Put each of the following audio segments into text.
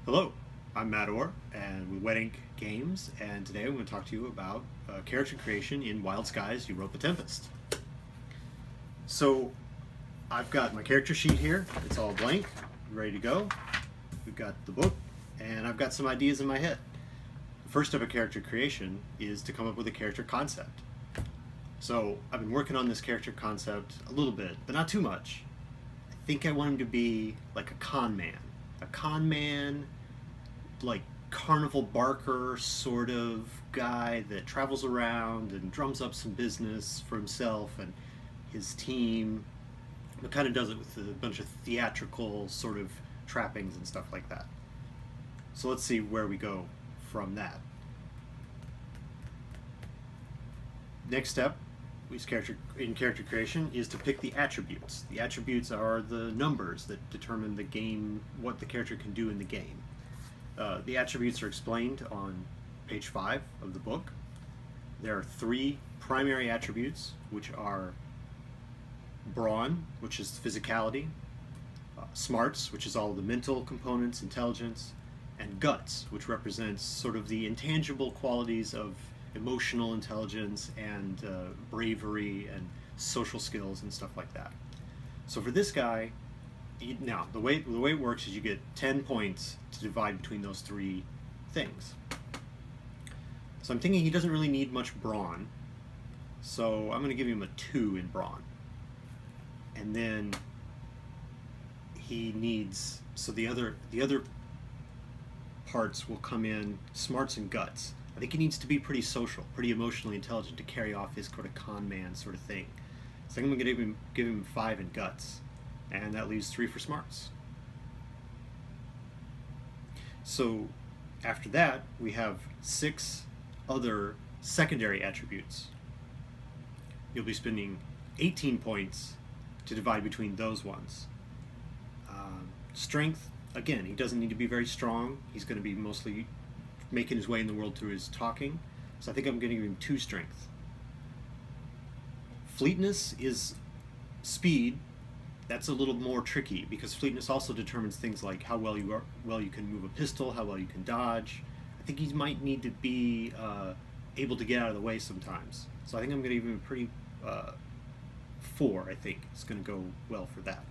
Hello, I'm Matt Orr, and with Wet Ink Games, and today I'm going to talk to you about character creation in Wild Skies Europa Tempest. So, I've got my character sheet here. It's all blank, ready to go. We've got the book, and I've got some ideas in my head. The first step of character creation is to come up with a character concept. So, I've been working on this character concept a little bit, but not too much. I think I want him to be like a con man. A con man, like carnival barker sort of guy that travels around and drums up some business for himself and his team, but kind of does it with a bunch of theatrical sort of trappings and stuff like that. So let's see where we go from that. Next step in character creation is to pick the attributes. The attributes are the numbers that determine the game, what the character can do in the game. The attributes are explained on page 5 of the book. There are 3 primary attributes, which are brawn, which is physicality, smarts, which is all the mental components, intelligence, and guts, which represents sort of the intangible qualities of emotional intelligence and bravery and social skills and stuff like that. So for this guy, now the way it works is you get 10 points to divide between those 3 things. So I'm thinking he doesn't really need much brawn, so I'm going to give him a 2 in brawn. And then he needs, so the other parts will come in smarts and guts. I think he needs to be pretty social, pretty emotionally intelligent to carry off his sort of con man sort of thing. So I'm going to give him 5 in guts, and that leaves 3 for smarts. So after that, we have 6 other secondary attributes. You'll be spending 18 points to divide between those ones. Strength, again, he doesn't need to be very strong. He's going to be mostly making his way in the world through his talking. So I think I'm going to give him 2 strength. Fleetness is speed. That's a little more tricky because fleetness also determines things like how well you can move a pistol, how well you can dodge. I think he might need to be able to get out of the way sometimes. So I think I'm going to give him a pretty 4. I think it's going to go well for that.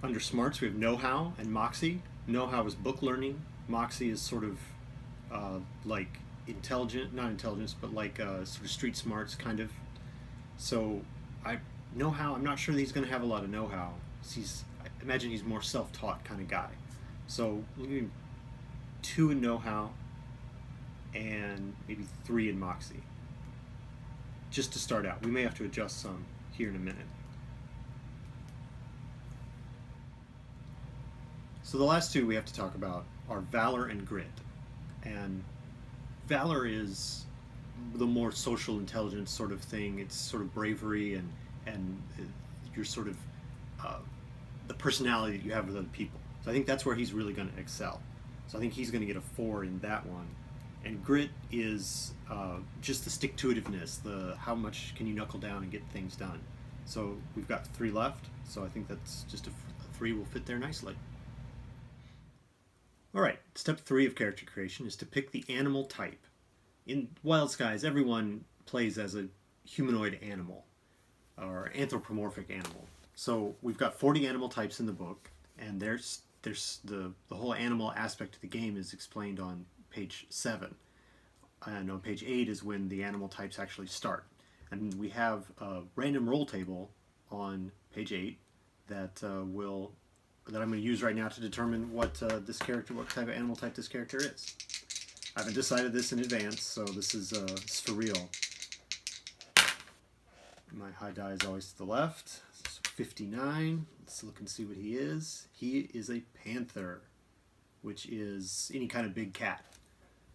Under smarts, we have know-how and moxie. Know-how is book learning. Moxie is sort of like not intelligence, but like sort of street smarts kind of. So know-how, I'm not sure that he's going to have a lot of know-how. I imagine he's more self-taught kind of guy. So we'll give him 2 in know-how and maybe 3 in moxie. Just to start out. We may have to adjust some here in a minute. So the last 2 we have to talk about are valor and grit. And valor is the more social intelligence sort of thing. It's sort of bravery and your sort of the personality that you have with other people. So I think that's where he's really going to excel. So I think he's going to get a 4 in that one. And grit is just the stick-to-itiveness, the how much can you knuckle down and get things done. So we've got 3 left. So I think that's just a 3 will fit there nicely. Alright, step 3 of character creation is to pick the animal type. In Wild Skies, everyone plays as a humanoid animal, or anthropomorphic animal. So we've got 40 animal types in the book, and there's the whole animal aspect of the game is explained on page 7. And on page 8 is when the animal types actually start. And we have a random roll table on page 8 that I'm going to use right now to determine what type of animal type this character is. I haven't decided this in advance, so this is for real. My high die is always to the left. So 59. Let's look and see what he is. He is a panther, which is any kind of big cat.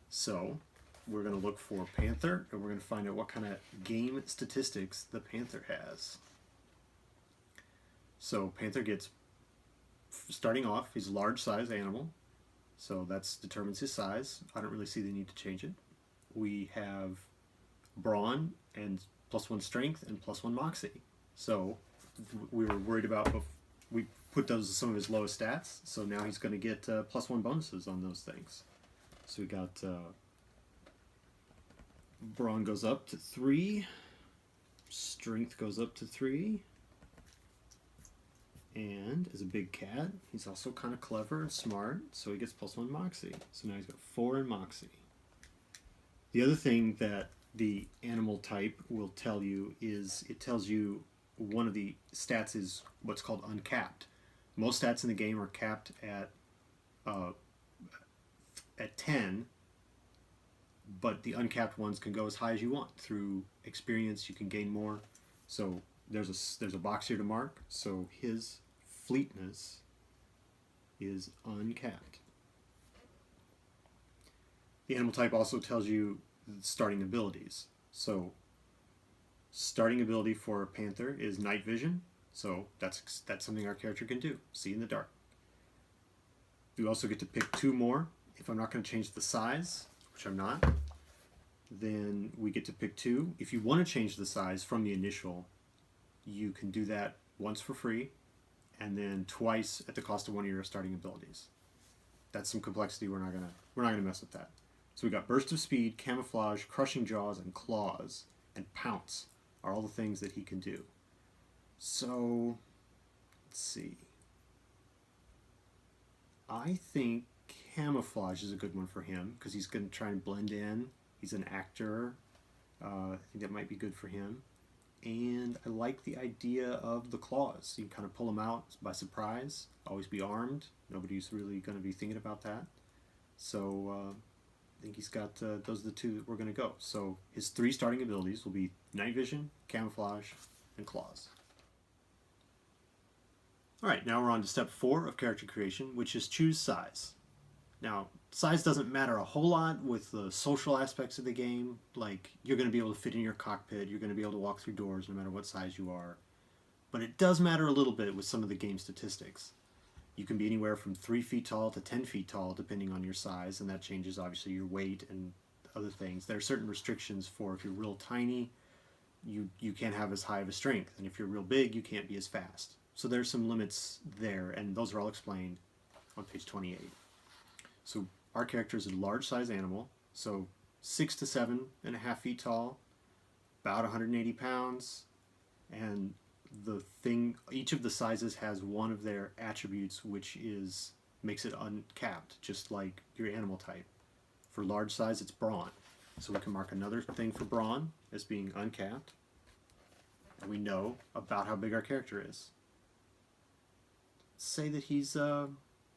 So we're going to look for panther, and we're going to find out what kind of game statistics the panther has. So panther gets, starting off, he's a large size animal, so that determines his size. I don't really see the need to change it. We have brawn and +1 strength and +1 moxie. So we were worried about, we put those as some of his lowest stats. So now he's going to get +1 bonuses on those things. So we got Brawn goes up to 3, Strength goes up to 3, and as a big cat, he's also kind of clever and smart, so he gets +1 Moxie. So now he's got 4 in Moxie. The other thing that the animal type will tell you is it tells you one of the stats is what's called uncapped. Most stats in the game are capped at 10, but the uncapped ones can go as high as you want. Through experience, you can gain more. So there's a box here to mark. So his fleetness is uncapped. The animal type also tells you starting abilities. So starting ability for a panther is night vision. So that's something our character can do. See in the dark. You also get to pick 2 more. If I'm not going to change the size, which I'm not, then we get to pick 2. If you want to change the size from the initial, you can do that once for free, and then twice at the cost of one of your starting abilities. That's some complexity. We're not gonna mess with that. So we got burst of speed, camouflage, crushing jaws, and claws, and pounce are all the things that he can do. So let's see. I think camouflage is a good one for him because he's going to try and blend in. He's an actor. I think that might be good for him. And I like the idea of the claws. You can kind of pull them out by surprise. Always be armed. Nobody's really going to be thinking about that. So I think he's got, those are the 2 that we're going to go. So his 3 starting abilities will be night vision, camouflage, and claws. Alright, now we're on to step 4 of character creation, which is choose size. Now, size doesn't matter a whole lot with the social aspects of the game. Like, you're going to be able to fit in your cockpit, you're going to be able to walk through doors no matter what size you are. But it does matter a little bit with some of the game statistics. You can be anywhere from 3 feet tall to 10 feet tall depending on your size, and that changes obviously your weight and other things. There are certain restrictions for if you're real tiny, you can't have as high of a strength, and if you're real big, you can't be as fast. So there's some limits there, and those are all explained on page 28. So our character is a large size animal, so 6 to 7.5 feet tall, about 180 pounds, and each of the sizes has one of their attributes which makes it uncapped, just like your animal type. For large size, it's brawn. So we can mark another thing for brawn as being uncapped, and we know about how big our character is. Say that he's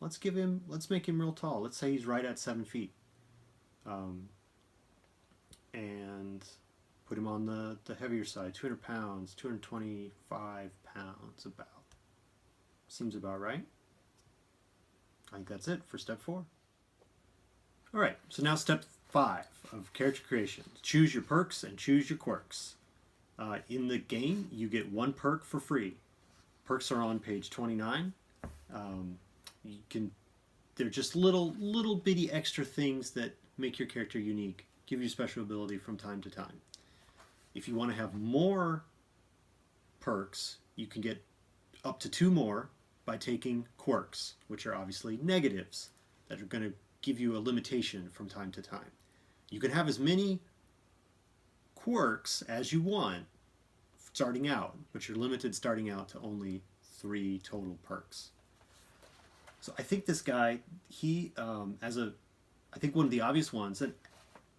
let's make him real tall. Let's say he's right at 7 feet, and put him on the heavier side, 200 pounds, 225 pounds about. Seems about right. I think that's it for step 4. Alright, so now step 5 of character creation. Choose your perks and choose your quirks. In the game, you get 1 perk for free. Perks are on page 29. They're just little bitty extra things that make your character unique, give you special ability from time to time. If you want to have more perks, you can get up to 2 more by taking quirks, which are obviously negatives that are going to give you a limitation from time to time. You can have as many quirks as you want starting out, but you're limited starting out to only 3 total perks. So I think this guy, I think one of the obvious ones, and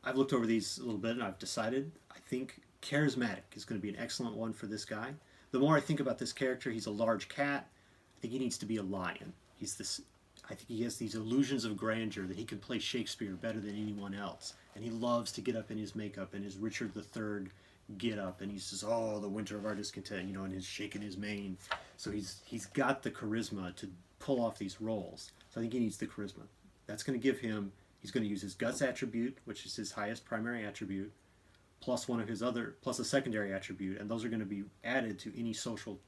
I've looked over these a little bit and I've decided, I think charismatic is going to be an excellent one for this guy. The more I think about this character, he's a large cat. I think he needs to be a lion. I think he has these illusions of grandeur that he can play Shakespeare better than anyone else. And he loves to get up in his makeup and his Richard III get up, and he says, "Oh, the winter of our discontent," and he's shaking his mane. So he's got the charisma to pull off these roles. So I think he needs the charisma. That's going to give him, he's going to use his guts attribute, which is his highest primary attribute, plus a secondary attribute, and those are going to be added to any social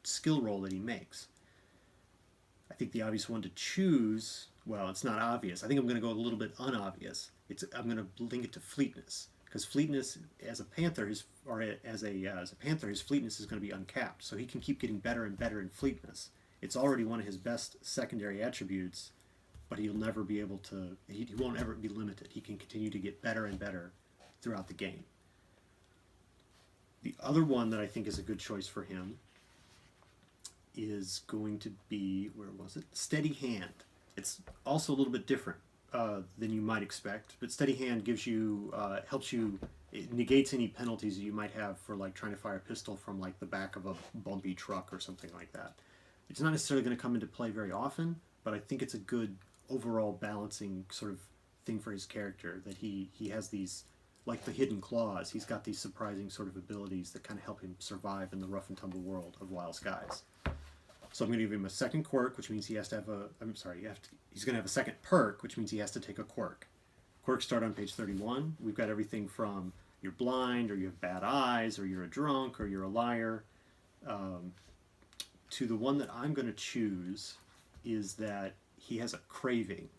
skill roll that he makes. I think the obvious one to choose, well, it's not obvious. I think I'm going to go a little bit unobvious. I'm going to link it to fleetness, because fleetness as a panther, his fleetness is going to be uncapped, so he can keep getting better and better in fleetness. It's already one of his best secondary attributes, but he'll never be able to, he won't ever be limited. He can continue to get better and better throughout the game. The other one that I think is a good choice for him is going to be, where was it? Steady Hand. It's also a little bit different than you might expect, but Steady Hand gives you, helps you, it negates any penalties that you might have for like trying to fire a pistol from like the back of a bumpy truck or something like that. It's not necessarily going to come into play very often, but I think it's a good overall balancing sort of thing for his character, that he has these, like the hidden claws, he's got these surprising sort of abilities that kind of help him survive in the rough and tumble world of Wild Skies. So I'm going to give him a second quirk, which means he has to have a, he's going to have a second perk, which means he has to take a quirk. Quirks start on page 31. We've got everything from you're blind, or you have bad eyes, or you're a drunk, or you're a liar, to the one that I'm going to choose is that he has a craving,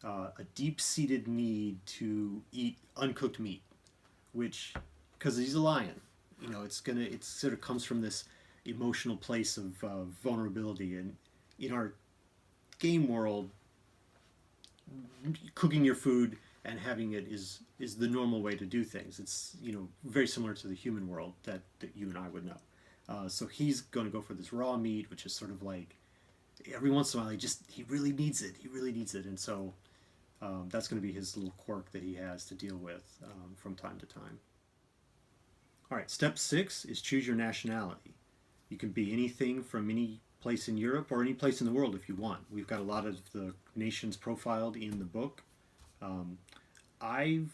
a deep-seated need to eat uncooked meat, which, because he's a lion, you know, it sort of comes from this emotional place of vulnerability, and in our game world, cooking your food and having it is the normal way to do things. It's, you know, very similar to the human world that you and I would know. So he's going to go for this raw meat, which is sort of like every once in a while he really needs it. He really needs it, and so that's going to be his little quirk that he has to deal with from time to time. All right, step 6 is choose your nationality. You can be anything from any place in Europe or any place in the world if you want. We've got a lot of the nations profiled in the book.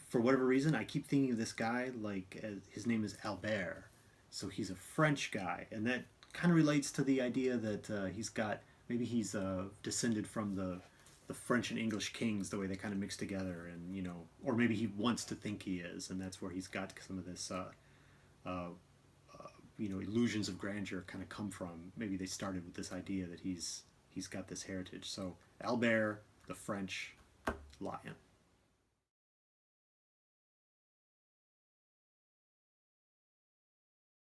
For whatever reason, I keep thinking of this guy like his name is Albert. So he's a French guy, and that kind of relates to the idea that maybe he's descended from the French and English kings, the way they kind of mix together, and, you know, or maybe he wants to think he is, and that's where he's got some of this, you know, illusions of grandeur kind of come from. Maybe they started with this idea that he's got this heritage. So Albert, the French lion.